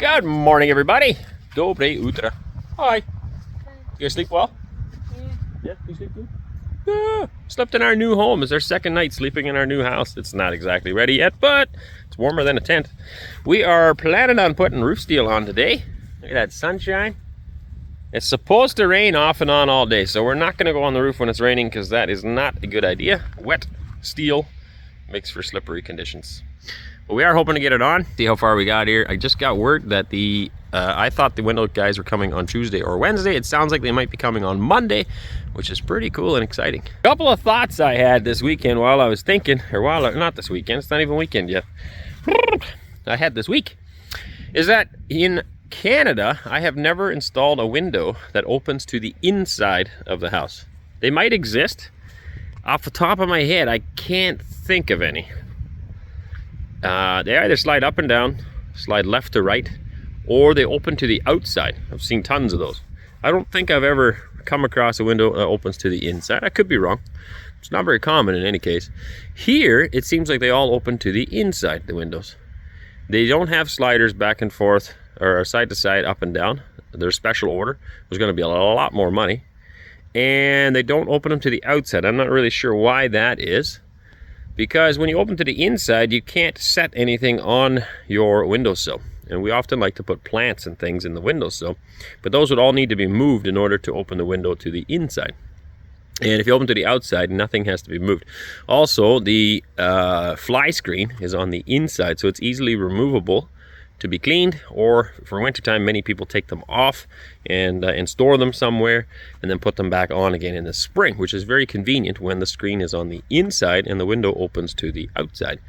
Good morning, everybody. Dobre utra. Hi. You guys sleep well? Yeah, you sleep good? Yeah. Slept in our new home. It's our second night sleeping in our new house. It's not exactly ready yet, but it's warmer than a tent. We are planning on putting roof steel on today. Look at that sunshine. It's supposed to rain off and on all day, so we're not going to go on the roof when it's raining because that is not a good idea. Wet steel makes for slippery conditions. But we are hoping to get it on, see how far we got here. I just got word that I thought the window guys were coming on Tuesday or Wednesday. It sounds like they might be coming on Monday, which is pretty cool and exciting. A couple of thoughts I had this weekend while I was thinking, not this weekend, it's not even weekend yet. I had this week, is that in Canada, I have never installed a window that opens to the inside of the house. They might exist. Off the top of my head, I can't think of any. They either slide up and down, slide left to right, or they open to the outside. I've seen tons of those. I don't think I've ever come across a window that opens to the inside. I could be wrong. It's not very common in any case. Here, it seems like they all open to the inside, the windows. They don't have sliders back and forth, or side to side, up and down. They're special order. There's going to be a lot more money. And they don't open them to the outside. I'm not really sure why that is. Because when you open to the inside, you can't set anything on your windowsill. And we often like to put plants and things in the windowsill. But those would all need to be moved in order to open the window to the inside. And if you open to the outside, nothing has to be moved. Also, the fly screen is on the inside, so it's easily removable to be cleaned, or for wintertime, many people take them off and store them somewhere and then put them back on again in the spring, which is very convenient when the screen is on the inside and the window opens to the outside.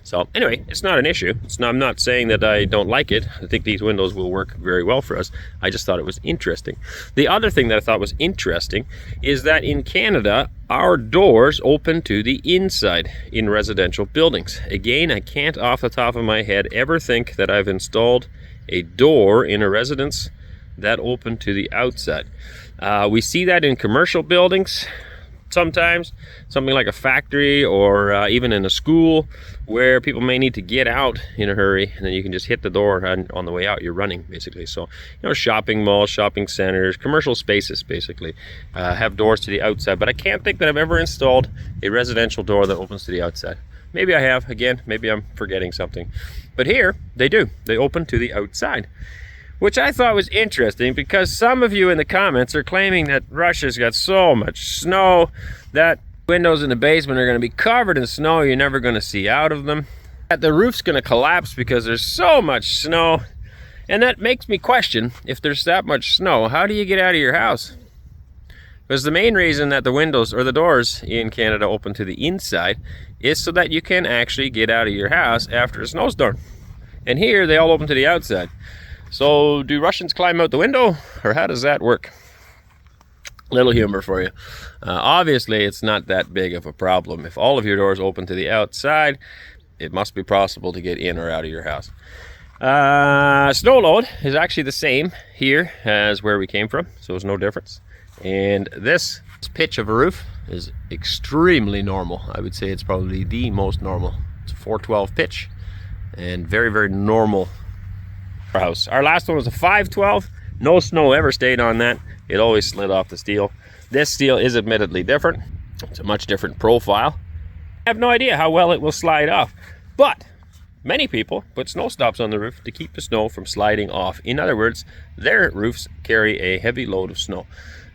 So anyway, it's not an issue. I'm not saying that I don't like it. I think these windows will work very well for us. I just thought it was interesting. The other thing that I thought was interesting is that in Canada, our doors open to the inside in residential buildings. Again, I can't off the top of my head ever think that I've installed a door in a residence that opened to the outside. We see that in commercial buildings sometimes, something like a factory or even in a school where people may need to get out in a hurry, and then you can just hit the door, and on the way out you're running basically. So, shopping malls, shopping centers, commercial spaces basically have doors to the outside, but I can't think that I've ever installed a residential door that opens to the outside. Maybe I have, again, maybe I'm forgetting something. But here, they do. They open to the outside, which I thought was interesting because some of you in the comments are claiming that Russia's got so much snow that windows in the basement are going to be covered in snow. You're never going to see out of them. That the roof's going to collapse because there's so much snow. And that makes me question, if there's that much snow, how do you get out of your house? Because the main reason that the windows or the doors in Canada open to the inside is so that you can actually get out of your house after a snowstorm. And here they all open to the outside. So do Russians climb out the window, or how does that work? Little humor for you. Obviously, it's not that big of a problem. If all of your doors open to the outside, it must be possible to get in or out of your house. Snow load is actually the same here as where we came from, so there's no difference. And this pitch of a roof is extremely normal. I would say it's probably the most normal. It's a 412 pitch and very, very normal house. Our last one was a 512. No snow ever stayed on that. It always slid off the steel. This steel is admittedly different. It's a much different profile. I have no idea how well it will slide off, but many people put snow stops on the roof to keep the snow from sliding off. In other words, their roofs carry a heavy load of snow,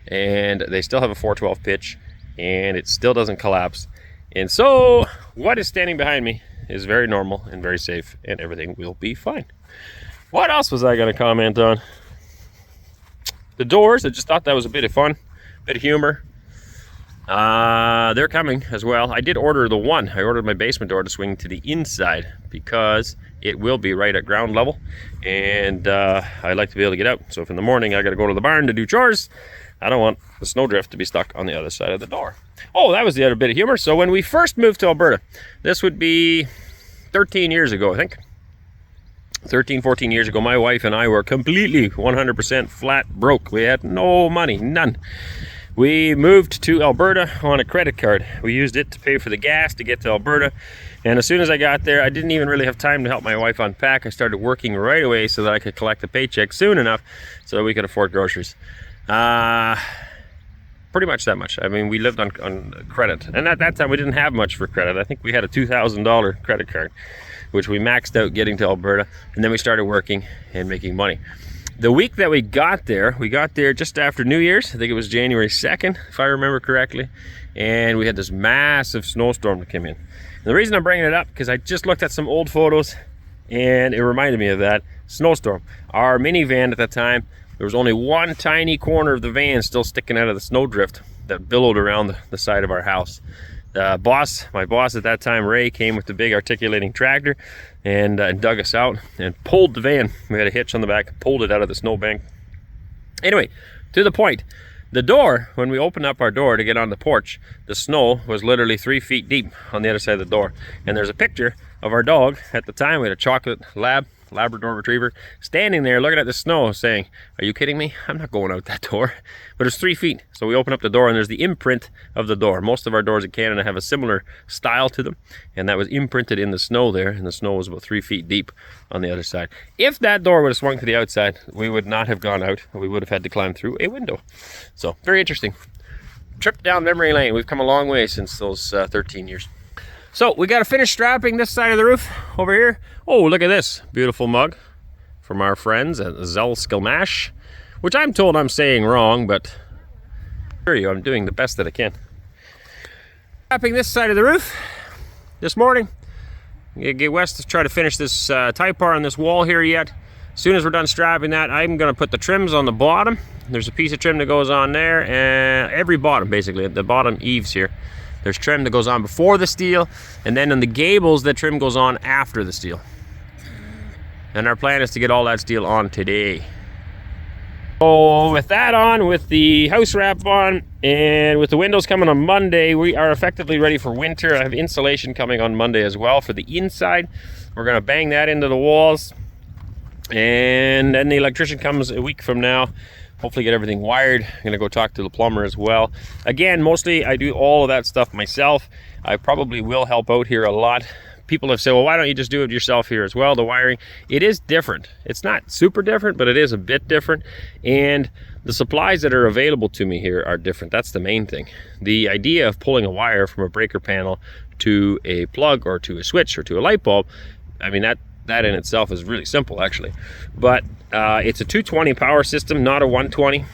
and they still have a 412 pitch, and it still doesn't collapse. And so what is standing behind me is very normal and very safe, and everything will be fine. What else was I going to comment on? The doors, I just thought that was a bit of fun, bit of humor. They're coming as well. I did order the one. I ordered my basement door to swing to the inside because it will be right at ground level, and I like to be able to get out. So if in the morning I got to go to the barn to do chores, I don't want the snowdrift to be stuck on the other side of the door. Oh, that was the other bit of humor. So when we first moved to Alberta, this would be 13 years ago, I think. 13, 14 years ago, my wife and I were completely 100% flat broke. We had no money, none. We moved to Alberta on a credit card. We used it to pay for the gas to get to Alberta. And as soon as I got there, I didn't even really have time to help my wife unpack. I started working right away so that I could collect the paycheck soon enough so that we could afford groceries. Pretty much that much. I mean, we lived on credit. And at that time, we didn't have much for credit. I think we had a $2,000 credit card, which we maxed out getting to Alberta. And then we started working and making money. The week that we got there just after New Year's. I think it was January 2nd, if I remember correctly. And we had this massive snowstorm to come in. And the reason I'm bringing it up, because I just looked at some old photos and it reminded me of that snowstorm. Our minivan at that time, there was only one tiny corner of the van still sticking out of the snowdrift that billowed around the side of our house. My boss at that time, Ray, came with the big articulating tractor and dug us out and pulled the van. We had a hitch on the back, pulled it out of the snowbank. Anyway, to the point. The door, when we opened up our door to get on the porch, the snow was literally 3 feet deep on the other side of the door. And there's a picture of our dog. At the time, we had a chocolate Labrador retriever, standing there looking at the snow saying, "Are you kidding me? I'm not going out that door." But it's 3 feet. So we open up the door and there's the imprint of the door. Most of our doors in Canada have a similar style to them. And that was imprinted in the snow there. And the snow was about 3 feet deep on the other side. If that door would have swung to the outside, we would not have gone out. We would have had to climb through a window. So very interesting. Trip down memory lane. We've come a long way since those 13 years. So we got to finish strapping this side of the roof over here. Oh, look at this beautiful mug from our friends at Zellskilmash, which I'm told I'm saying wrong, but I'm doing the best that I can. Strapping this side of the roof this morning. Get west to try to finish this tie bar on this wall here yet. As soon as we're done strapping that, I'm going to put the trims on the bottom. There's a piece of trim that goes on there, and every bottom, basically, the bottom eaves here. There's trim that goes on before the steel, and then on the gables, the trim goes on after the steel. And our plan is to get all that steel on today. So with that on, with the house wrap on, and with the windows coming on Monday, we are effectively ready for winter. I have insulation coming on Monday as well for the inside. We're going to bang that into the walls. And then the electrician comes a week from now. Hopefully get everything wired. I'm gonna go talk to the plumber as well. Again, mostly I do all of that stuff myself. I probably will help out here a lot. People have said, well, why don't you just do it yourself here as well? The wiring, it is different. It's not super different, but it is a bit different. And the supplies that are available to me here are different. That's the main thing. The idea of pulling a wire from a breaker panel to a plug or to a switch or to a light bulb, I mean, that in itself is really simple actually, but it's a 220 power system, not a 120,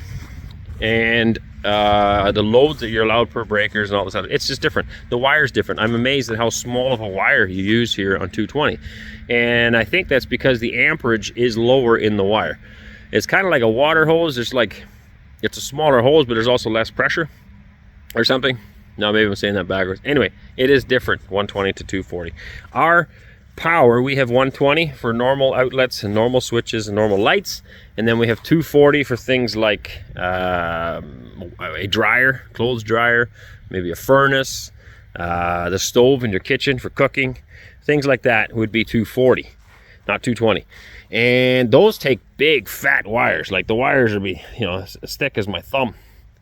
and the loads that you're allowed per breakers and all this other, it's just different. The wire's different. I'm amazed at how small of a wire you use here on 220, and I think that's because the amperage is lower in the wire. It's kind of like a water hose. There's like, it's a smaller hose, but there's also less pressure or something. No, maybe I'm saying that backwards. Anyway, it is different, 120 to 240. Our power, we have 120 for normal outlets and normal switches and normal lights, and then we have 240 for things like a dryer, clothes dryer, maybe a furnace, the stove in your kitchen for cooking, things like that would be 240, not 220. And those take big fat wires. Like the wires would be, you know, as thick as my thumb.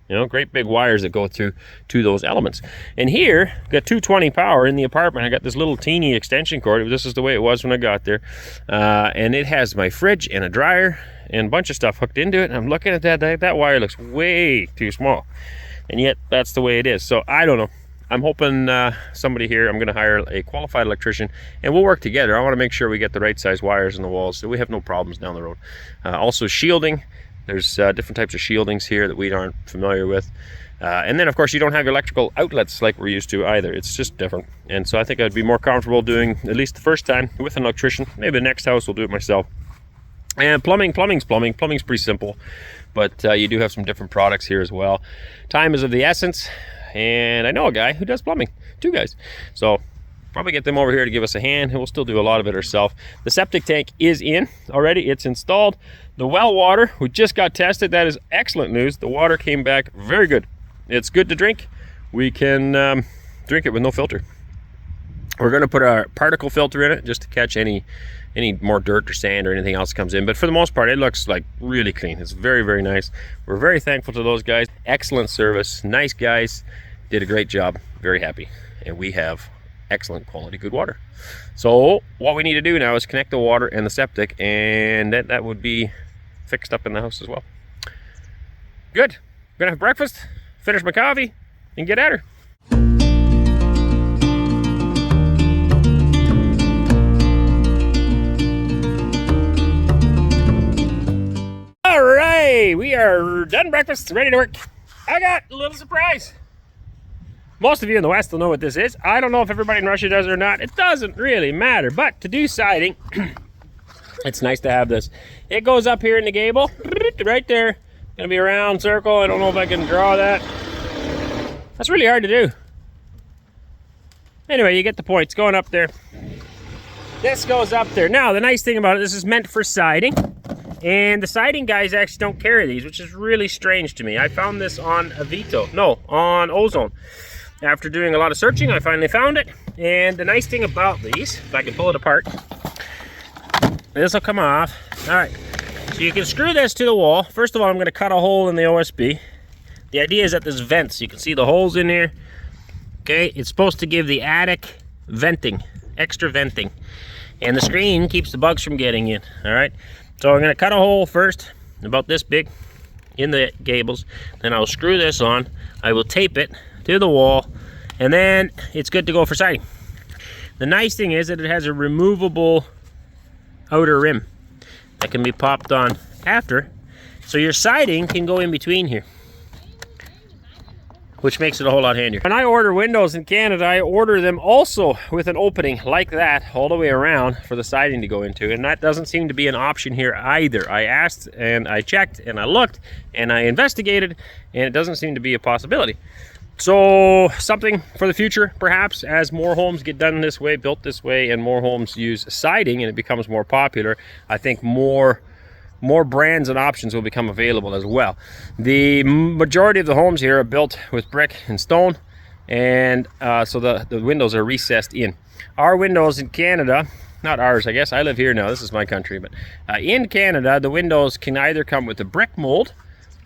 You know, great big wires that go through to those elements. And here, got 220 power in the apartment. I got this little teeny extension cord. This is the way it was when I got there. And it has my fridge and a dryer and a bunch of stuff hooked into it. And I'm looking at that wire looks way too small. And yet, that's the way it is. So, I don't know. I'm hoping somebody here, I'm going to hire a qualified electrician, and we'll work together. I want to make sure we get the right size wires in the walls so we have no problems down the road. Also, shielding. There's different types of shieldings here that we aren't familiar with. And then, of course, you don't have electrical outlets like we're used to either. It's just different. And so I think I'd be more comfortable doing, at least the first time, with an electrician. Maybe the next house will do it myself. And plumbing's pretty simple. But you do have some different products here as well. Time is of the essence. And I know a guy who does plumbing. 2 guys. So probably get them over here to give us a hand, and we'll still do a lot of it ourselves. The septic tank is in already. It's installed. The well water, we just got tested. That is excellent news. The water came back very good. It's good to drink. We can drink it with no filter. We're going to put our particle filter in it just to catch any more dirt or sand or anything else comes in. But for the most part, it looks like really clean. It's very, very nice. We're very thankful to those guys. Excellent service. Nice guys. Did a great job. Very happy. And we have excellent quality, good water. So what we need to do now is connect the water and the septic, and that would be fixed up in the house as well. Good. I'm going to have breakfast, finish my coffee, and get at her. Alright, we are done breakfast, ready to work. I got a little surprise. Most of you in the West will know what this is. I don't know if everybody in Russia does or not. It doesn't really matter, but to do siding, it's nice to have this. It goes up here in the gable, right there. Gonna be a round circle. I don't know if I can draw that. That's really hard to do. Anyway, you get the point. It's going up there. This goes up there. Now, the nice thing about it, this is meant for siding. And the siding guys actually don't carry these, which is really strange to me. I found this on on Ozone. After doing a lot of searching, I finally found it. And the nice thing about these, if I can pull it apart, this will come off. All right, so you can screw this to the wall. First of all, I'm going to cut a hole in the OSB. The idea is that there's vents. You can see the holes in here. Okay, it's supposed to give the attic venting, extra venting. And the screen keeps the bugs from getting in, all right? So I'm going to cut a hole first, about this big, in the gables. Then I'll screw this on. I will tape it to the wall, and then it's good to go for siding. The nice thing is that it has a removable outer rim that can be popped on after, so your siding can go in between here, which makes it a whole lot handier. When I order windows in Canada, I order them also with an opening like that all the way around for the siding to go into, and that doesn't seem to be an option here either. I asked and I checked and I looked and I investigated, and it doesn't seem to be a possibility. So something for the future, perhaps, as more homes get done this way, built this way, and more homes use siding and it becomes more popular, I think more brands and options will become available as well. The majority of the homes here are built with brick and stone, and so the windows are recessed in. Our windows in Canada, not ours, I guess, I live here now, this is my country, but in Canada, the windows can either come with a brick mold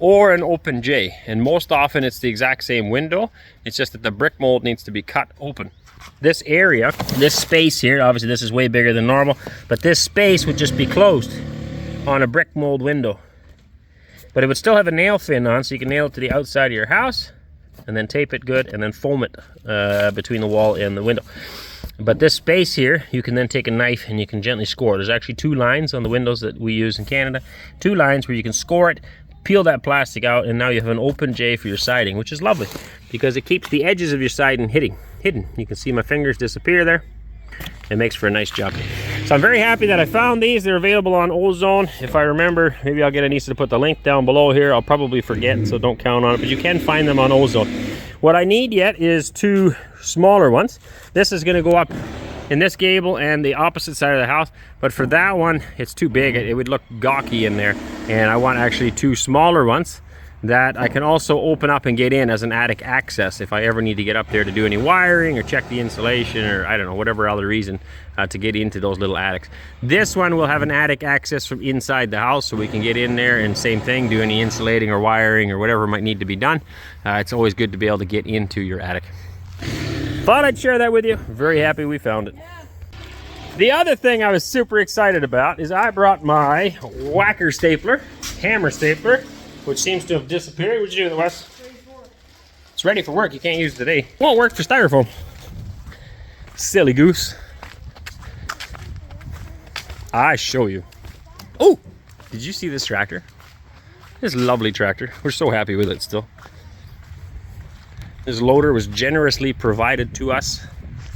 or an open J, and most often it's the exact same window. It's just that the brick mold needs to be cut open. This area, this space here, obviously this is way bigger than normal, but this space would just be closed on a brick mold window. But it would still have a nail fin on, so you can nail it to the outside of your house and then tape it good and then foam it between the wall and the window. But this space here, you can then take a knife and you can gently score. There's actually 2 lines on the windows that we use in Canada. 2 lines where you can score it, peel that plastic out, and now you have an open J for your siding, which is lovely because it keeps the edges of your siding hidden. You can see my fingers disappear there. It makes for a nice job. So I'm very happy that I found these. They're available on Ozone. If I remember, maybe I'll get Anneesa to put the link down below here. I'll probably forget, so don't count on it, but you can find them on Ozone. What I need yet is 2 smaller ones. This is going to go up in this gable and the opposite side of the house, but for that one it's too big. It would look gawky in there, and I want actually 2 smaller ones that I can also open up and get in as an attic access if I ever need to get up there to do any wiring or check the insulation, or I don't know, whatever other reason to get into those little attics. This one will have an attic access from inside the house, so we can get in there and same thing, do any insulating or wiring or whatever might need to be done. It's always good to be able to get into your attic. Thought I'd share that with you. Very happy we found it. The other thing I was super excited about is I brought my whacker stapler, hammer stapler, which seems to have disappeared. What'd you do with it, Wes? It's ready for work. You can't use it today. Won't work for styrofoam. Silly goose. I show you. Oh, did you see this tractor? This lovely tractor. We're so happy with it still. This loader was generously provided to us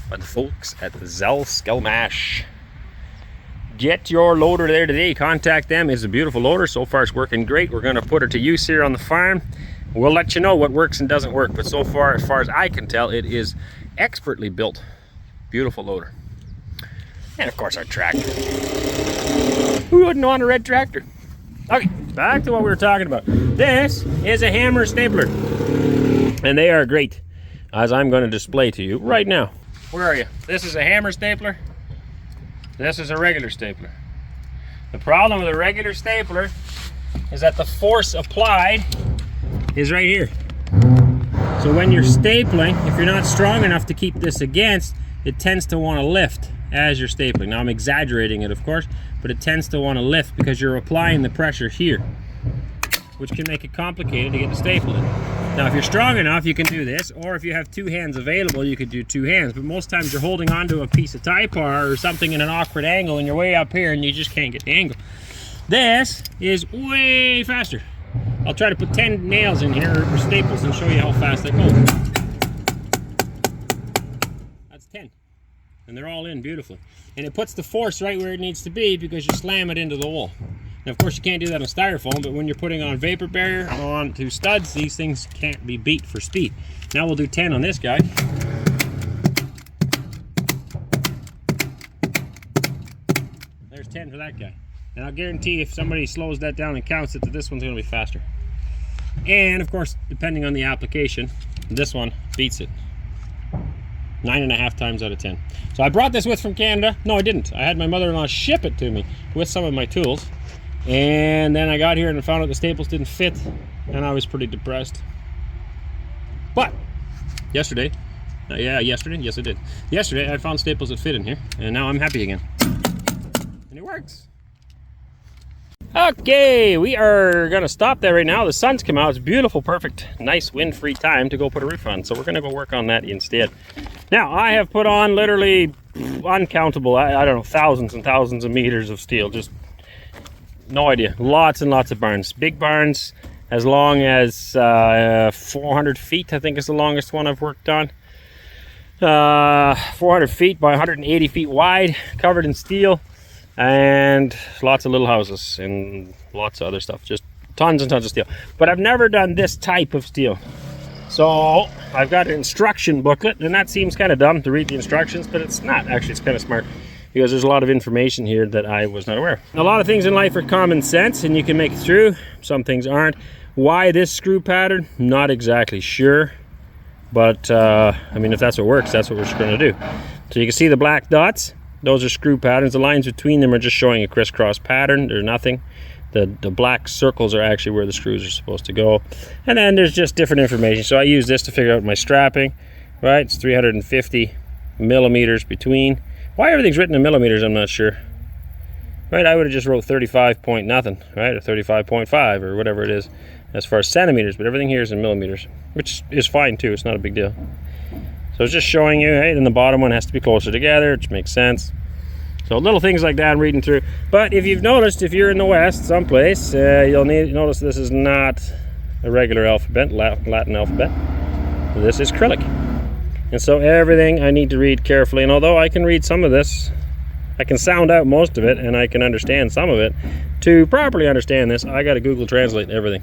by the folks at Skelmash. Get your loader there today. Contact them. It's a beautiful loader. So far it's working great. We're going to put it to use here on the farm. We'll let you know what works and doesn't work, but so far as I can tell, it is expertly built. Beautiful loader. And of course our tractor. Who wouldn't want a red tractor? Okay, back to what we were talking about. This is a hammer stapler, and they are great, as I'm going to display to you right now. Where are you? This is a hammer stapler. This is a regular stapler. The problem with a regular stapler is that the force applied is right here. So when you're stapling, if you're not strong enough to keep this against, it tends to want to lift as you're stapling. Now I'm exaggerating it, of course, but it tends to want to lift because you're applying the pressure here, which can make it complicated to get the staple in. Now if you're strong enough, you can do this, or if you have two hands available, you could do two hands, but most times you're holding onto a piece of tie bar or something in an awkward angle and you're way up here and you just can't get the angle. This is way faster. I'll try to put 10 nails in here or staples and show you how fast they go. That's 10. And they're all in beautifully. And it puts the force right where it needs to be because you slam it into the wall. Now, of course, you can't do that on styrofoam, but when you're putting on vapor barrier onto studs, these things can't be beat for speed. Now we'll do 10 on this guy. There's 10 for that guy. And I'll guarantee if somebody slows that down and counts it, that this one's going to be faster. And, of course, depending on the application, this one beats it. 9.5 times out of 10. So I brought this with from Canada. No, I didn't. I had my mother-in-law ship it to me with some of my tools. And then I got here and found out the staples didn't fit, and I was pretty depressed. But yesterday, yes I did. Yesterday I found staples that fit in here, and now I'm happy again. And it works. Okay, we are gonna stop there right now. The sun's come out. It's beautiful, perfect, nice wind-free time to go put a roof on. So we're gonna go work on that instead. Now I have put on literally uncountable, I don't know, thousands and thousands of meters of steel. Just no idea. Lots and lots of barns. Big barns as long as 400 feet, I think is the longest one I've worked on. 400 feet by 180 feet wide, covered in steel. And lots of little houses and lots of other stuff. Just tons and tons of steel. But I've never done this type of steel. So I've got an instruction booklet, and that seems kind of dumb to read the instructions, but it's not. Actually, it's kind of smart because there's a lot of information here that I was not aware of. A lot of things in life are common sense and you can make it through. Some things aren't. Why this screw pattern? Not exactly sure. But I mean, if that's what works, that's what we're going to do. So you can see the black dots. Those are screw patterns. The lines between them are just showing a crisscross pattern. There's nothing. The black circles are actually where the screws are supposed to go. And then there's just different information. So I use this to figure out my strapping, right? It's 350 millimeters between. Why everything's written in millimeters, I'm not sure. Right, I would have just wrote 35 point nothing, right? Or 35.5 or whatever it is as far as centimeters, but everything here is in millimeters, which is fine too. It's not a big deal. So it's just showing you, hey, then the bottom one has to be closer together, which makes sense. So little things like that I'm reading through. But if you've noticed, if you're in the West someplace, you'll notice this is not a regular alphabet, Latin alphabet. This is Cyrillic. And so everything I need to read carefully. And although I can read some of this, I can sound out most of it and I can understand some of it. To properly understand this, I got to Google Translate everything.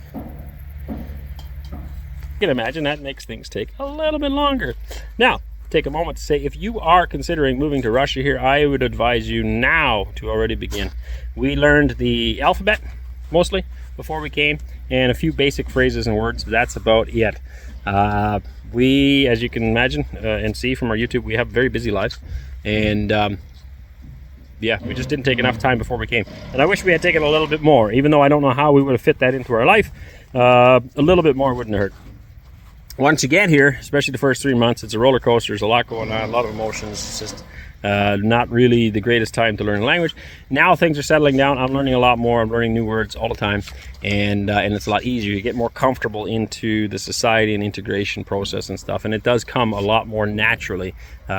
You can imagine that makes things take a little bit longer. Now, take a moment to say, if you are considering moving to Russia here, I would advise you now to already begin. We learned the alphabet, mostly, before we came, and a few basic phrases and words. That's about it. We, as you can imagine and see from our YouTube, we have very busy lives. And yeah, we just didn't take enough time before we came. And I wish we had taken a little bit more, even though I don't know how we would have fit that into our life. A little bit more wouldn't hurt. Once you get here, especially the first 3 months, it's a roller coaster. There's a lot going on, a lot of emotions. It's just not really the greatest time to learn a language. Now things are settling down. I'm learning a lot more. I'm learning new words all the time, and it's a lot easier. You get more comfortable into the society and integration process and stuff, and it does come a lot more naturally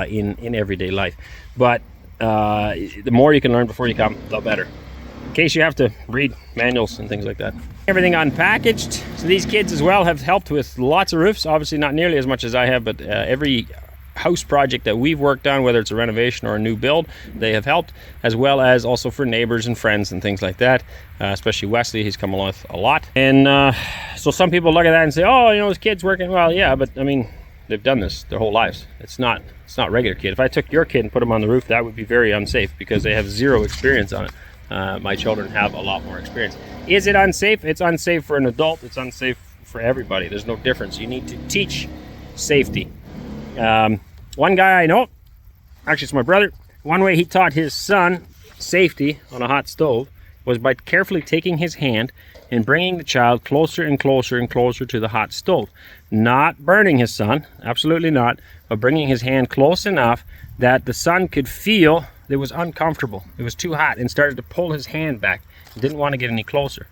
in everyday life. But the more you can learn before you come, the better. In case you have to read manuals and things like that. Everything unpackaged. So these kids as well have helped with lots of roofs. Obviously not nearly as much as I have, but every house project that we've worked on, whether it's a renovation or a new build, they have helped, as well as also for neighbors and friends and things like that. Especially Wesley, he's come along a lot. And so some people look at that and say, oh, you know, this kid's working. Well, yeah, but I mean, they've done this their whole lives. It's not regular kid. If I took your kid and put him on the roof, that would be very unsafe because they have zero experience on it. My children have a lot more experience. Is it unsafe? It's unsafe for an adult. It's unsafe for everybody. There's no difference. You need to teach safety. One guy I know, actually it's my brother. One way he taught his son safety on a hot stove was by carefully taking his hand and bringing the child closer and closer and closer to the hot stove. Not burning his son, absolutely not, but bringing his hand close enough that the son could feel it was uncomfortable. It was too hot, and started to pull his hand back. He didn't want to get any closer.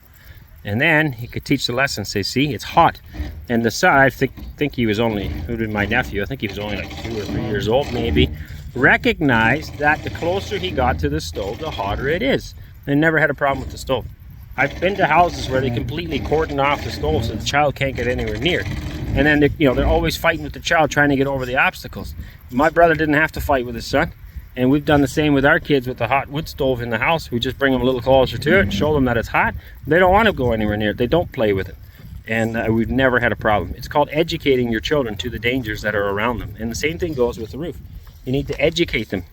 And then he could teach the lesson, say, see, it's hot. And the son, I think he was only, it would be my nephew, I think he was only like 2 or 3 years old maybe, recognized that the closer he got to the stove, the hotter it is. And never had a problem with the stove. I've been to houses where they completely cordon off the stove so the child can't get anywhere near. And then they're always fighting with the child trying to get over the obstacles. My brother didn't have to fight with his son. And we've done the same with our kids with the hot wood stove in the house. We just bring them a little closer to it and show them that it's hot. They don't want to go anywhere near it. They don't play with it. And we've never had a problem. It's called educating your children to the dangers that are around them. And the same thing goes with the roof. You need to educate them.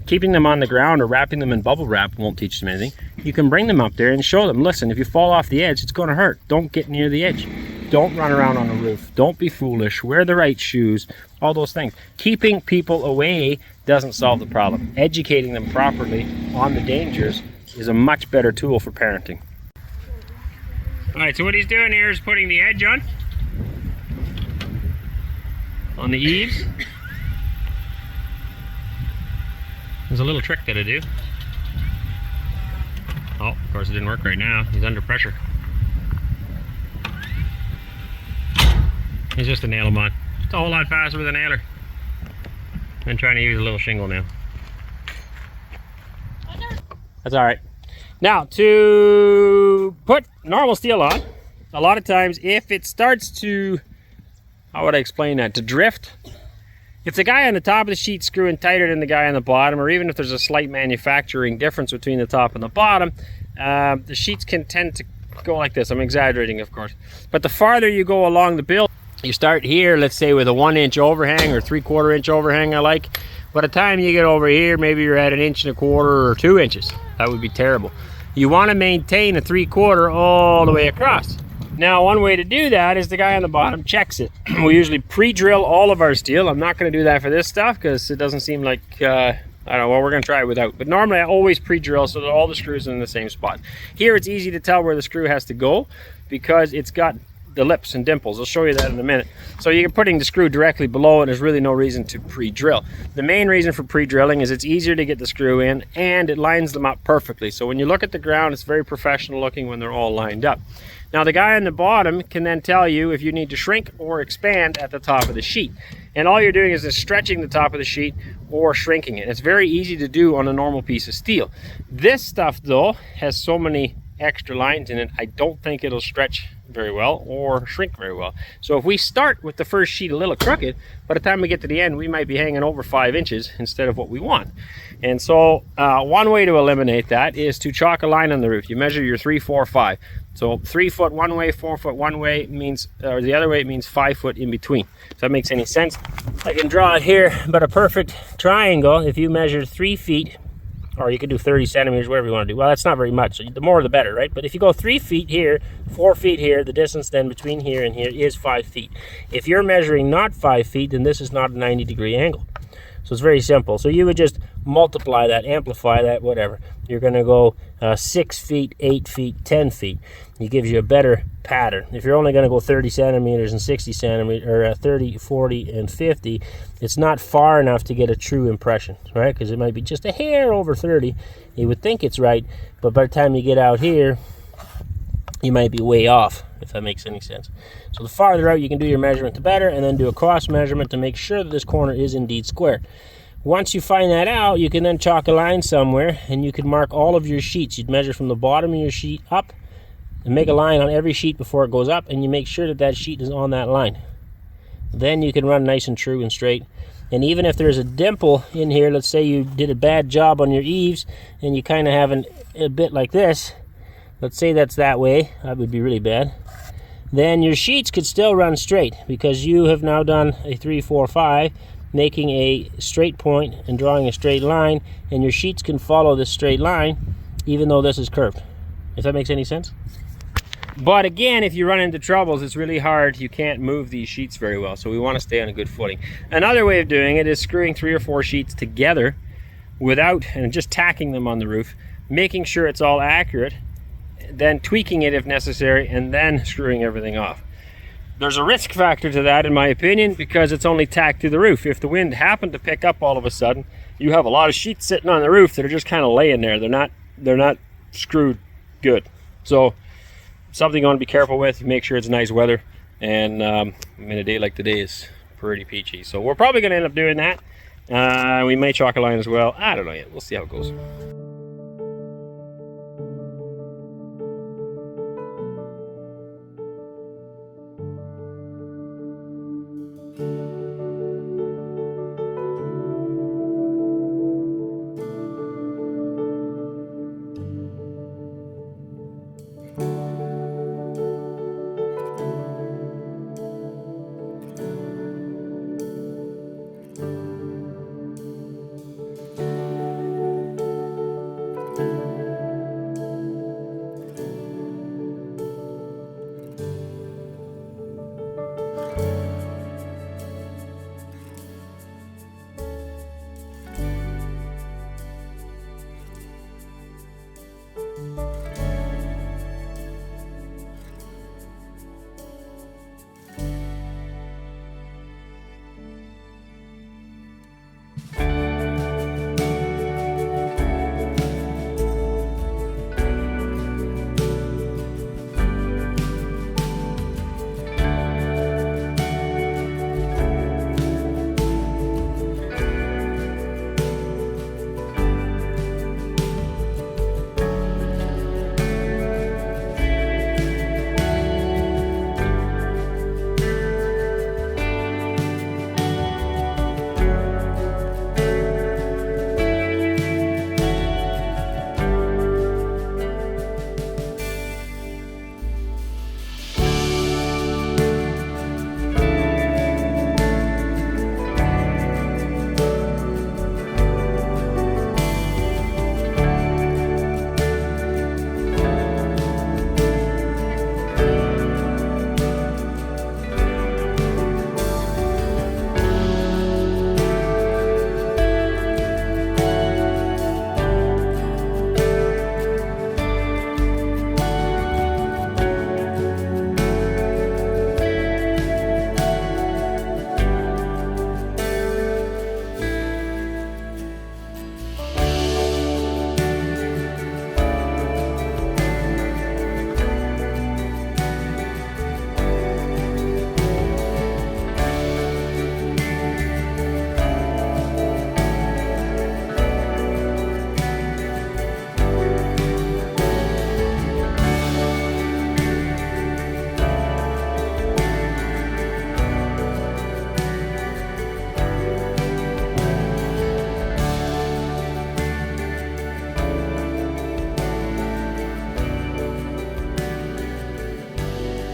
Keeping them on the ground or wrapping them in bubble wrap won't teach them anything. You can bring them up there and show them, listen, if you fall off the edge, it's going to hurt. Don't get near the edge. Don't run around on the roof. Don't be foolish. Wear the right shoes. All those things. Keeping people away doesn't solve the problem. Educating them properly on the dangers is a much better tool for parenting. All right, so what he's doing here is putting the edge on the eaves. There's a little trick that I do. Oh, of course it didn't work right now. He's under pressure. He's just a nail him on. It's a whole lot faster with a nailer than trying to use a little shingle nail. That's all right. Now, to put normal steel on, a lot of times if it starts to, how would I explain that, to drift, if the guy on the top of the sheet screwing tighter than the guy on the bottom, or even if there's a slight manufacturing difference between the top and the bottom, the sheets can tend to go like this. I'm exaggerating, of course. But the farther you go along the build, you start here, let's say with a 1-inch overhang or 3/4 inch overhang I like. By the time you get over here, maybe you're at 1 1/4 or 2 inches. That would be terrible. You want to maintain a 3/4 all the way across. Now, one way to do that is the guy on the bottom checks it. We usually pre-drill all of our steel. I'm not going to do that for this stuff because it doesn't seem like, I don't know, well, we're going to try it without. But normally I always pre-drill so that all the screws are in the same spot. Here it's easy to tell where the screw has to go because it's got the lips and dimples. I'll show you that in a minute. So you're putting the screw directly below and there's really no reason to pre-drill. The main reason for pre-drilling is it's easier to get the screw in and it lines them up perfectly. So when you look at the ground, it's very professional looking when they're all lined up. Now the guy on the bottom can then tell you if you need to shrink or expand at the top of the sheet. And all you're doing is just stretching the top of the sheet or shrinking it. It's very easy to do on a normal piece of steel. This stuff though has so many extra lines in it, I don't think it'll stretch very well or shrink very well. So if we start with the first sheet a little crooked, by the time we get to the end, we might be hanging over 5 inches instead of what we want. And so one way to eliminate that is to chalk a line on the roof. You measure your 3, 4, 5. So 3 foot one way, 4 foot one way means, or the other way it means 5 foot in between. If that makes any sense. I can draw it here, but a perfect triangle, if you measure 3 feet, or you could do 30 centimeters, whatever you want to do. Well, that's not very much. So the more the better, right? But if you go 3 feet here, 4 feet here, the distance then between here and here is 5 feet. If you're measuring not 5 feet, then this is not a 90-degree angle. So it's very simple. So you would just multiply that, amplify that, whatever. You're going to go 6 feet, 8 feet, 10 feet. It gives you a better pattern. If you're only going to go 30 centimeters and 60 centimeters, or 30, 40, and 50, it's not far enough to get a true impression, right? Because it might be just a hair over 30. You would think it's right, but by the time you get out here, you might be way off, if that makes any sense. So the farther out you can do your measurement, the better, and then do a cross measurement to make sure that this corner is indeed square. Once you find that out, you can then chalk a line somewhere, and you can mark all of your sheets. You'd measure from the bottom of your sheet up, and make a line on every sheet before it goes up, and you make sure that that sheet is on that line. Then you can run nice and true and straight. And even if there's a dimple in here, let's say you did a bad job on your eaves, and you kind of have a bit like this, let's say that's that way, that would be really bad, then your sheets could still run straight because you have now done a 3, 4, 5, making a straight point and drawing a straight line, and your sheets can follow this straight line even though this is curved. If that makes any sense? But again, if you run into troubles, it's really hard. You can't move these sheets very well, so we want to stay on a good footing. Another way of doing it is screwing 3 or 4 sheets together and just tacking them on the roof, making sure it's all accurate, then tweaking it if necessary, and then screwing everything off. There's a risk factor to that, in my opinion, because it's only tacked to the roof. If the wind happened to pick up all of a sudden, you have a lot of sheets sitting on the roof that are just kind of laying there. They're not screwed good. So something you want to be careful with. You make sure it's nice weather, and in a day like today is pretty peachy. So we're probably going to end up doing that. We may chalk a line as well. I don't know yet. We'll see how it goes.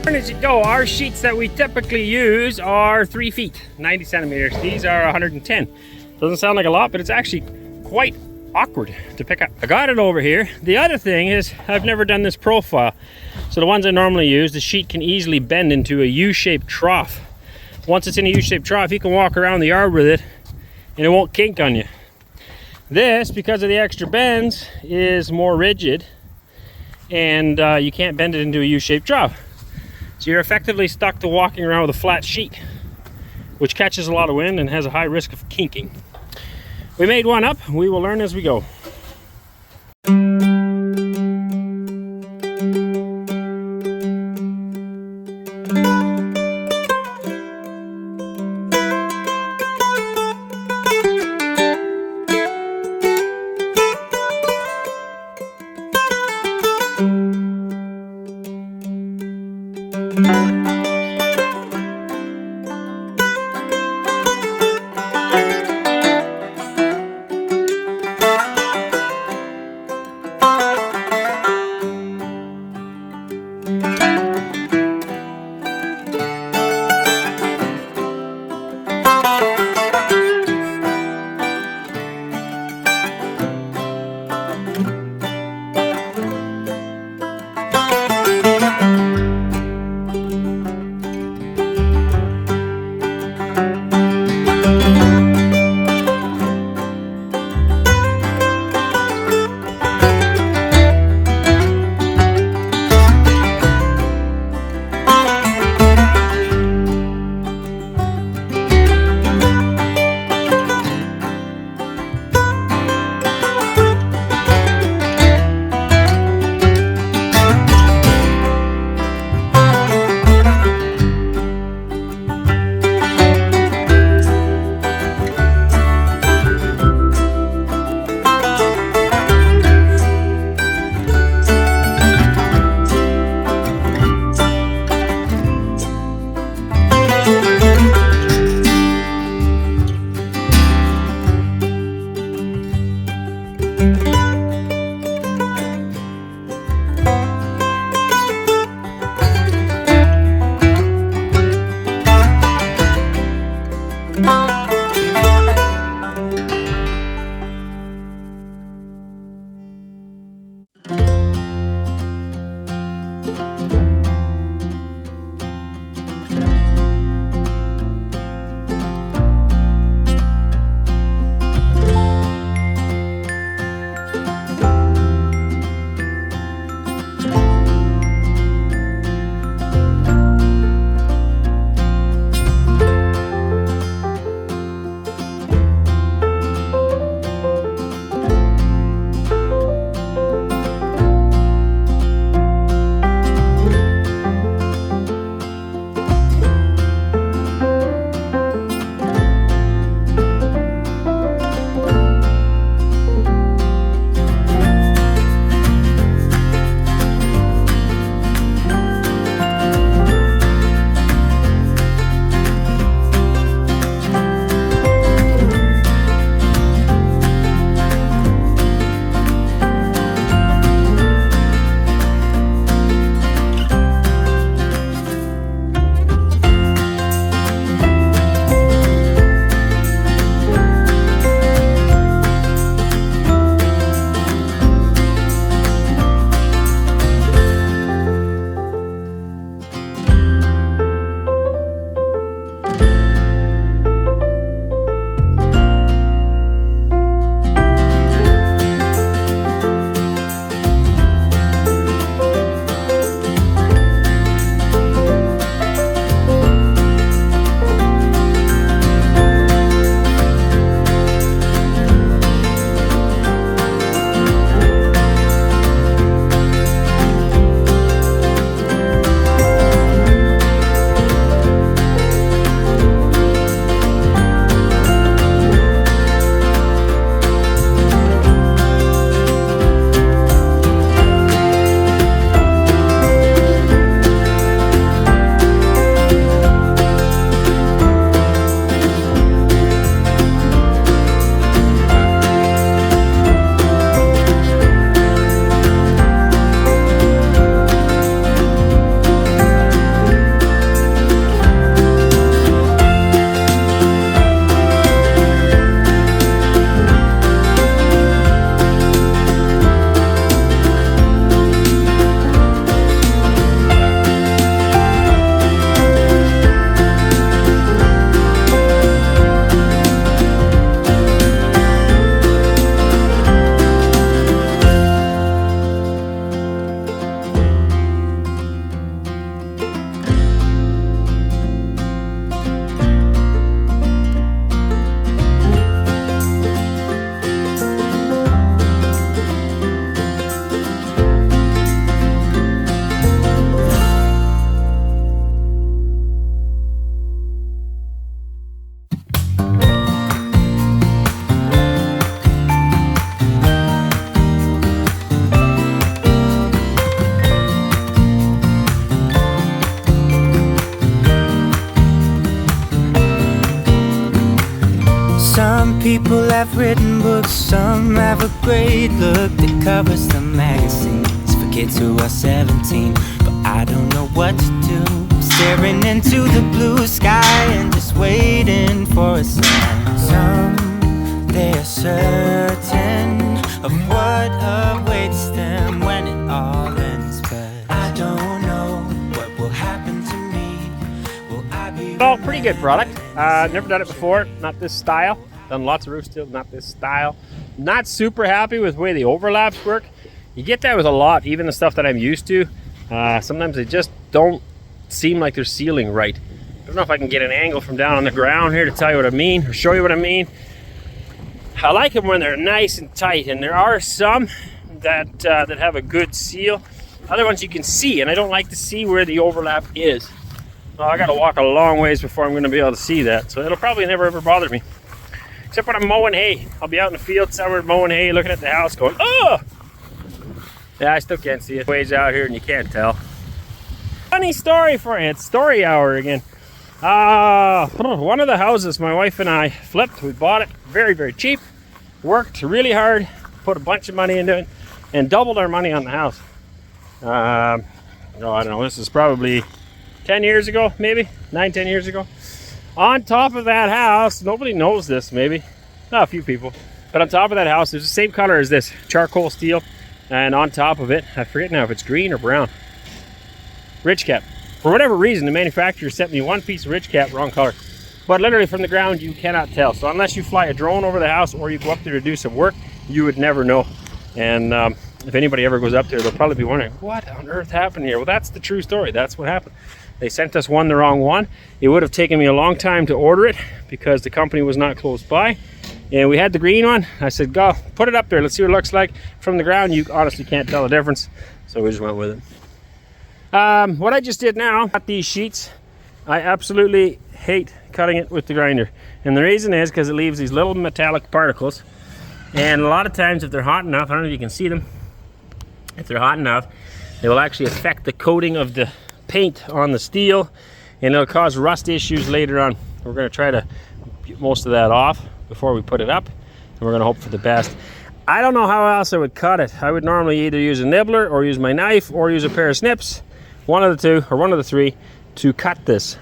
As you go, our sheets that we typically use are 3 feet, 90 centimeters. These are 110. Doesn't sound like a lot, but it's actually quite awkward to pick up. I got it over here. The other thing is I've never done this profile. So the ones I normally use, the sheet can easily bend into a U-shaped trough. Once it's in a U-shaped trough, you can walk around the yard with it and it won't kink on you. This, because of the extra bends, is more rigid, and you can't bend it into a U-shaped trough. So you're effectively stuck to walking around with a flat sheet, which catches a lot of wind and has a high risk of kinking. We made one up. We will learn as we go. have written books, some have a great look that covers the magazines for kids who are 17. But I don't know what to do, staring into the blue sky and just waiting for a sign. Some, they are certain of what awaits them when it all ends, but I don't know what will happen to me. Will I be... Well, pretty good product. Never done it before, not this style. Done lots of roof steel, not this style. Not super happy with the way the overlaps work. You get that with a lot, even the stuff that I'm used to. Sometimes they just don't seem like they're sealing right. I don't know if I can get an angle from down on the ground here to tell you what I mean, or show you what I mean. I like them when they're nice and tight, and there are some that that have a good seal. Other ones you can see, and I don't like to see where the overlap is. Well, I gotta walk a long ways before I'm gonna be able to see that, so it'll probably never ever bother me. Except when I'm mowing hay. I'll be out in the field somewhere mowing hay, looking at the house going, oh! Yeah, I still can't see it. Ways out here and you can't tell. Funny story for you. It's story hour again. One of the houses my wife and I flipped. We bought it very, very cheap. Worked really hard. Put a bunch of money into it. And doubled our money on the house. I don't know. This is probably 10 years ago, maybe. 9-10 years ago. On top of that house, nobody knows this maybe. Not a few people. But on top of that house, there's the same color as this. Charcoal steel. And on top of it, I forget now if it's green or brown. Ridge cap. For whatever reason, the manufacturer sent me one piece of ridge cap, wrong color. But literally from the ground, you cannot tell. So unless you fly a drone over the house or you go up there to do some work, you would never know. And if anybody ever goes up there, they'll probably be wondering, what on earth happened here? Well, that's the true story. That's what happened. They sent us the wrong one. It would have taken me a long time to order it because the company was not close by. And we had the green one. I said, go, put it up there. Let's see what it looks like. From the ground, you honestly can't tell the difference. So we just went with it. What I just did now, cut these sheets. I absolutely hate cutting it with the grinder. And the reason is because it leaves these little metallic particles. And a lot of times if they're hot enough, I don't know if you can see them. If they're hot enough, they will actually affect the coating of the paint on the steel. And it'll cause rust issues later on. We're going to try to get most of that off before we put it up. And we're going to hope for the best. I don't know how else I would cut it. I would normally either use a nibbler or use my knife or use a pair of snips. One of the two or one of the three to cut this.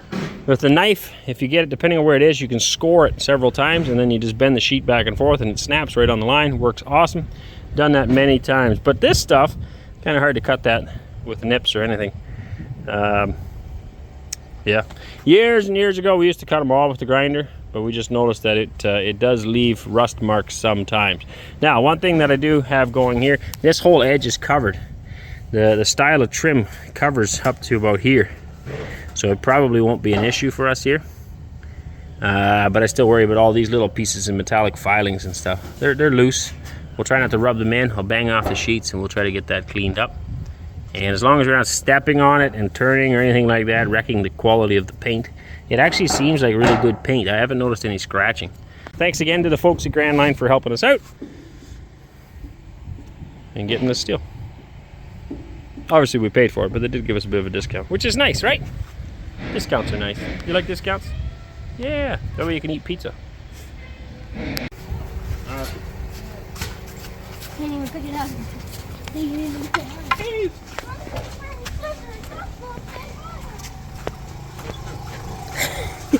With the knife, if you get it, depending on where it is, you can score it several times and then you just bend the sheet back and forth and it snaps right on the line. Works awesome. Done that many times. But this stuff, kind of hard to cut that with nips or anything. Yeah. Years and years ago, we used to cut them all with the grinder, but we just noticed that it does leave rust marks sometimes. Now, one thing that I do have going here, this whole edge is covered. The style of trim covers up to about here. So it probably won't be an issue for us here. But I still worry about all these little pieces and metallic filings and stuff. They're loose. We'll try not to rub them in. I'll bang off the sheets and we'll try to get that cleaned up. And as long as we're not stepping on it and turning or anything like that, wrecking the quality of the paint, it actually seems like really good paint. I haven't noticed any scratching. Thanks again to the folks at Grand Line for helping us out and getting this steel. Obviously we paid for it, but they did give us a bit of a discount, which is nice, right? Discounts are nice. You like discounts? Yeah, that way you can eat pizza. Can't even pick it up.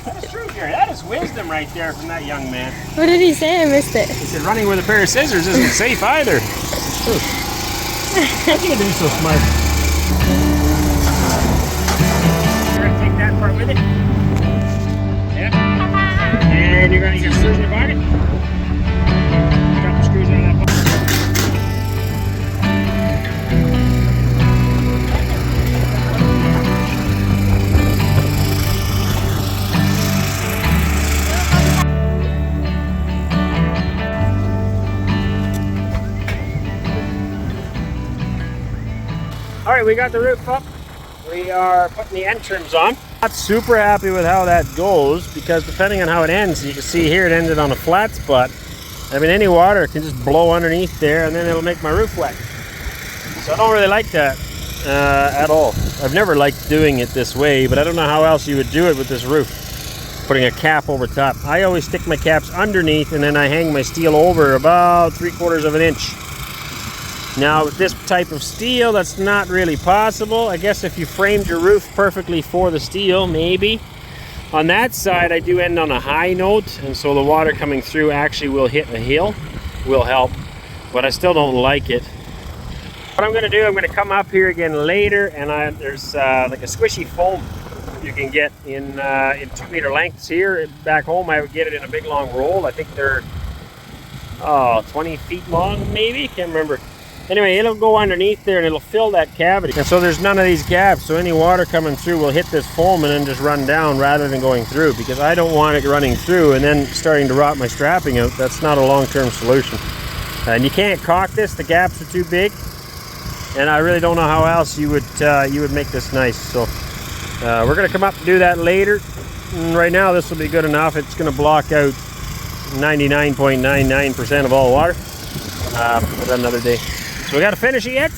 That's true, Gary. That is wisdom right there from that young man. What did he say? I missed it. He said running with a pair of scissors isn't safe either. It's true. I think it's so smart. You're going to take that part with it. Yeah. And you're going to get screws in the pocket. Drop the screws out of that pocket. All right, we got the roof up. We are putting the end trims on. Not super happy with how that goes because depending on how it ends, you can see here it ended on a flat spot. I mean, any water can just blow underneath there and then it'll make my roof wet. So I don't really like that at all. I've never liked doing it this way, but I don't know how else you would do it with this roof. putting a cap over top. I always stick my caps underneath and then I hang my steel over about 3/4 of an inch. Now with this type of steel, that's not really possible. I guess if you framed your roof perfectly for the steel, maybe. On that side, I do end on a high note, and so the water coming through actually will hit a hill, will help, but I still don't like it. What I'm gonna do, I'm gonna come up here again later, and there's like a squishy foam you can get in 2-meter lengths here. Back home, I would get it in a big long roll. I think they're 20 feet long, maybe, can't remember. Anyway, it'll go underneath there and it'll fill that cavity. And so there's none of these gaps, so any water coming through will hit this foam and then just run down rather than going through, because I don't want it running through and then starting to rot my strapping out. That's not a long-term solution. And you can't caulk this, the gaps are too big. And I really don't know how else you would make this nice. So we're gonna come up and do that later. And right now this will be good enough. It's gonna block out 99.99% of all water for another day. So we got to finish it yet.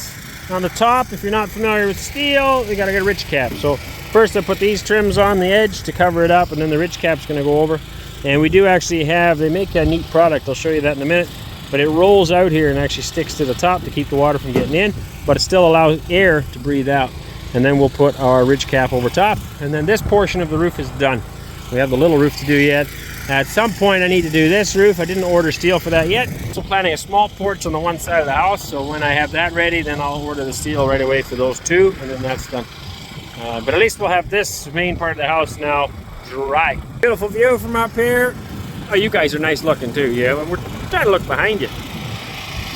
On the top, if you're not familiar with steel, we got to get a ridge cap. So first I put these trims on the edge to cover it up, and then the ridge cap's going to go over. And we do actually have, they make a neat product, I'll show you that in a minute, but it rolls out here and actually sticks to the top to keep the water from getting in, but it still allows air to breathe out. And then we'll put our ridge cap over top, and then this portion of the roof is done. We have the little roof to do yet. At some point I need to do this roof. I didn't order steel for that yet. So planning a small porch on the one side of the house, so when I have that ready, then I'll order the steel right away for those two, and then that's done. But at least we'll have this main part of the house now dry. Beautiful view from up here. Oh, you guys are nice looking too. Yeah, we're trying to look behind you.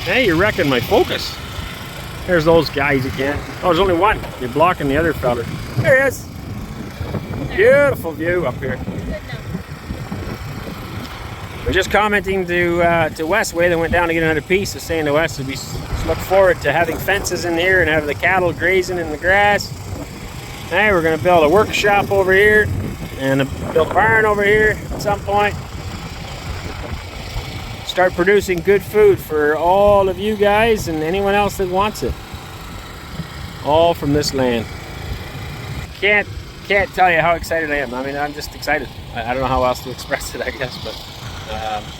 Hey, you're wrecking my focus. There's those guys again. Oh, there's only one. You're blocking the other fella. There he is. Beautiful view up here. We're just commenting to Wes, way they went down to get another piece, of saying to Wes, we look forward to having fences in here and have the cattle grazing in the grass. Hey, we're going to build a workshop over here and build a barn over here at some point. Start producing good food for all of you guys and anyone else that wants it. All from this land. Can't tell you how excited I am. I mean, I'm just excited. I don't know how else to express it, I guess, but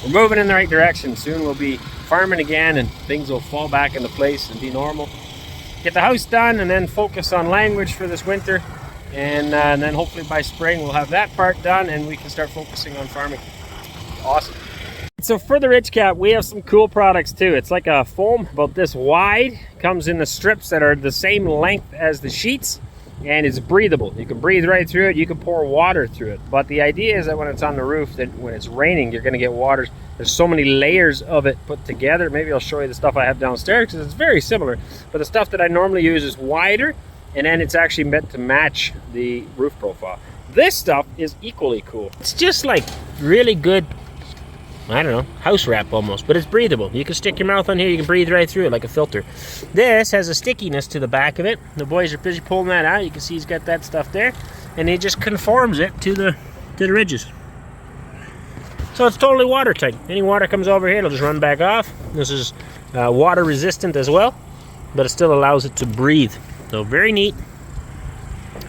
we're moving in the right direction. Soon we'll be farming again and things will fall back into place and be normal. Get the house done and then focus on language for this winter, and then hopefully by spring we'll have that part done and we can start focusing on farming. Awesome. So for the ridge cap, we have some cool products too. It's like a foam about this wide, comes in the strips that are the same length as the sheets, and it's breathable. You can breathe right through it. You can pour water through it. But the idea is that when it's on the roof, that when it's raining, you're going to get water. There's so many layers of it put together. Maybe I'll show you the stuff I have downstairs because it's very similar. But the stuff that I normally use is wider, and then it's actually meant to match the roof profile. This stuff is equally cool. It's just like really good, I don't know, house wrap almost, but it's breathable. You can stick your mouth on here, you can breathe right through it like a filter. This has a stickiness to the back of it. The boys are busy pulling that out. You can see he's got that stuff there, and he just conforms it to the ridges. So it's totally watertight. Any water comes over here, it'll just run back off. This is water resistant as well, but it still allows it to breathe. So very neat,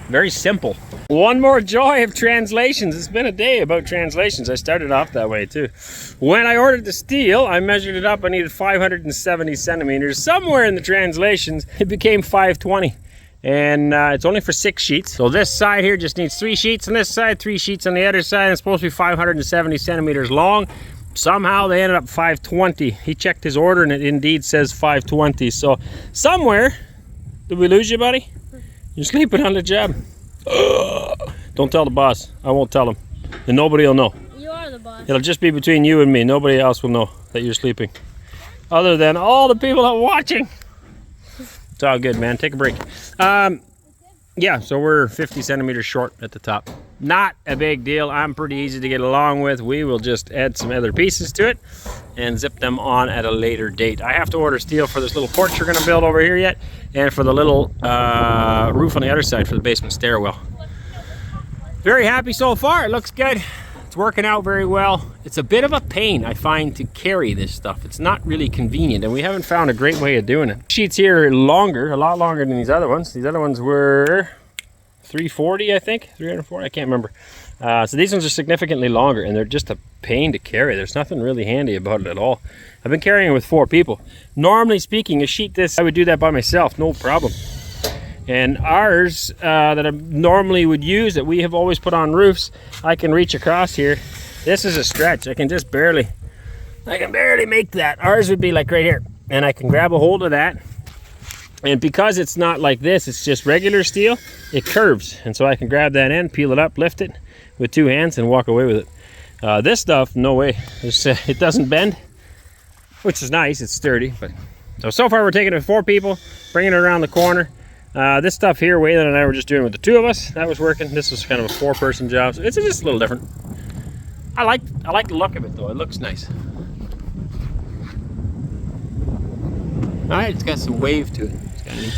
very simple. One more joy of translations. It's been a day about translations. I started off that way too. When I ordered the steel, I measured it up. I needed 570 centimeters. Somewhere in the translations, it became 520. And it's only for 6 sheets. So this side here just needs 3 sheets on this side, 3 sheets on the other side. It's supposed to be 570 centimeters long. Somehow they ended up 520. He checked his order and it indeed says 520. So somewhere, did we lose you, buddy? You're sleeping on the job. Don't tell the boss. I won't tell him. And nobody will know. You are the boss. It'll just be between you and me. Nobody else will know that you're sleeping. Other than all the people that are watching. It's all good, man. Take a break. Yeah, so we're 50 centimeters short at the top. Not a big deal. I'm pretty easy to get along with. We will just add some other pieces to it and zip them on at a later date. I have to order steel for this little porch we're going to build over here yet, and for the little roof on the other side for the basement stairwell. Very happy so far. It looks good. It's working out very well. It's a bit of a pain, I find, to carry this stuff. It's not really convenient, and we haven't found a great way of doing it. Sheets here are longer, a lot longer than these other ones. These other ones were 340, I think, 340, I can't remember. So these ones are significantly longer, and they're just a pain to carry. There's nothing really handy about it at all. I've been carrying it with 4 people. Normally speaking, a sheet this, I would do that by myself, no problem. And ours that I normally would use, that we have always put on roofs, I can reach across here. This is a stretch. I can barely make that. Ours would be like right here, and I can grab a hold of that. And because it's not like this, it's just regular steel, it curves. And so I can grab that end, peel it up, lift it with 2 hands, and walk away with it. This stuff, no way. It doesn't bend, which is nice. It's sturdy. But so far we're taking it with 4 people, bringing it around the corner. This stuff here, Waylon and I were just doing with the 2 of us. That was working. This was kind of a 4-person job. So it's just a little different. I like the look of it though. It looks nice. All right, it's got some wave to it. It's kind of neat.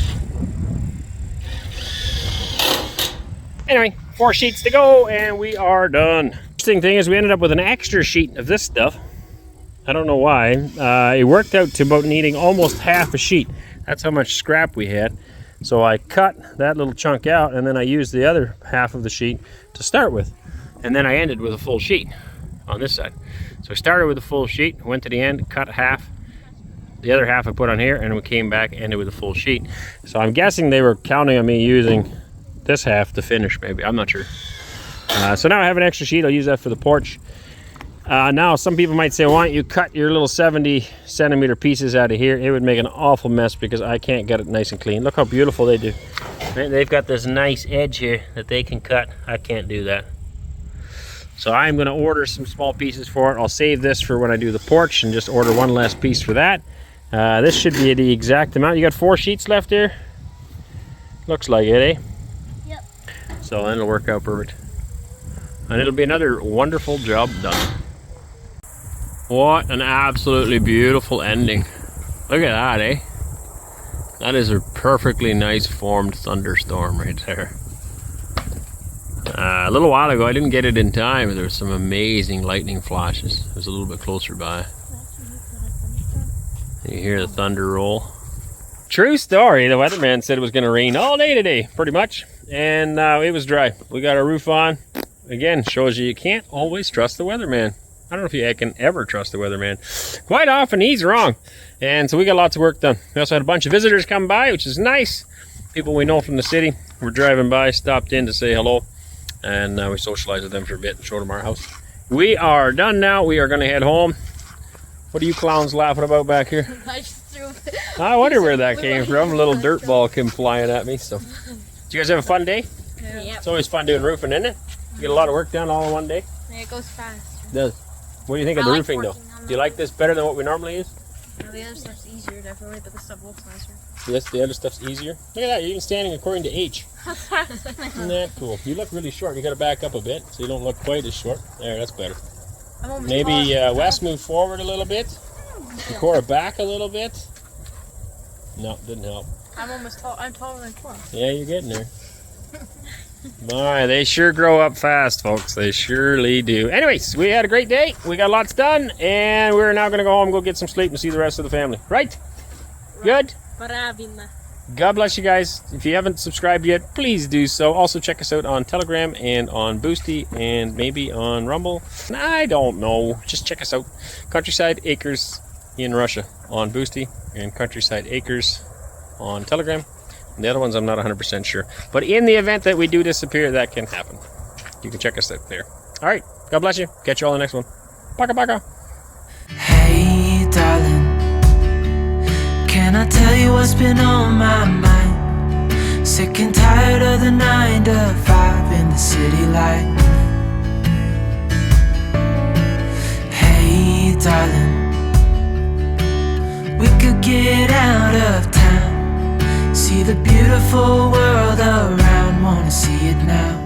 Anyway, 4 sheets to go, and we are done. Interesting thing is we ended up with an extra sheet of this stuff. I don't know why. It worked out to about needing almost half a sheet. That's how much scrap we had. So I cut that little chunk out, and then I used the other half of the sheet to start with. And then I ended with a full sheet on this side. So I started with a full sheet, went to the end, cut half. The other half I put on here, and we came back, ended with a full sheet. So I'm guessing they were counting on me using this half to finish, maybe. I'm not sure. So now I have an extra sheet. I'll use that for the porch. Now, some people might say, why don't you cut your little 70-centimeter pieces out of here? It would make an awful mess because I can't get it nice and clean. Look how beautiful they do. They've got this nice edge here that they can cut. I can't do that. So I'm going to order some small pieces for it. I'll save this for when I do the porch and just order 1 last piece for that. This should be the exact amount. You got 4 sheets left here? Looks like it, eh? Yep. So then it'll work out perfect. And it'll be another wonderful job done. What an absolutely beautiful ending. Look at that, eh? That is a perfectly nice formed thunderstorm right there. A little while ago I didn't get it in time, but there was some amazing lightning flashes. It was a little bit closer by. You hear the thunder roll. True story, the weatherman said it was going to rain all day today, pretty much. And it was dry. We got our roof on. Again, shows you can't always trust the weatherman. I don't know if you can ever trust the weatherman. Quite often he's wrong. And so we got lots of work done. We also had a bunch of visitors come by, which is nice. People we know from the city were driving by, stopped in to say hello. And we socialized with them for a bit and showed them our house. We are done now. We are going to head home. What are you clowns laughing about back here? I just threw it. I wonder where that came from. A little dirt ball came flying at me. So, did you guys have a fun day? Yeah. It's always fun doing roofing, isn't it? You get a lot of work done all in one day. Yeah, it goes fast. It does. What do you think of the roofing though? Do you like this better than what we normally use? No, the other stuff's easier, definitely, but this stuff looks nicer. Yes, the other stuff's easier. Look at that, you're even standing according to H. Isn't that cool? You look really short. You got to back up a bit so you don't look quite as short. There, that's better. Maybe Wes move forward a little bit. Cora back a little bit. No, didn't help. I'm almost tall. I'm taller than Cora. Yeah, you're getting there. Alright, they sure grow up fast, folks. They surely do. Anyways, we had a great day. We got lots done, and we're now going to go home, go get some sleep, and see the rest of the family. Right? Good? God bless you guys. If you haven't subscribed yet, please do so. Also, check us out on Telegram and on Boosty and maybe on Rumble. I don't know. Just check us out. Countryside Acres in Russia on Boosty and Countryside Acres on Telegram. And the other ones I'm not 100% sure. But in the event that we do disappear, that can happen. You can check us out there. All right. God bless you. Catch you all in the next one. Baka baka. Hey, darling, can I tell you what's been on my mind? Sick and tired of the 9 to 5 in the city life. Hey, darling, we could get out of town, see the beautiful world around, wanna see it now.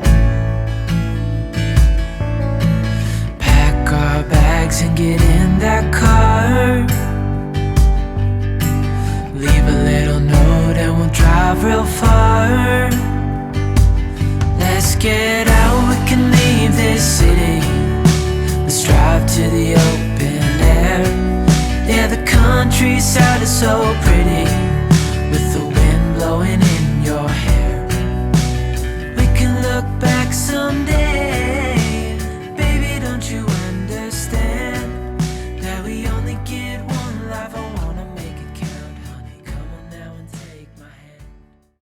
Pack our bags and get in that car, leave a little note and we'll drive real far. Let's get out, we can leave this city. Let's drive to the open air. Yeah, the countryside is so pretty.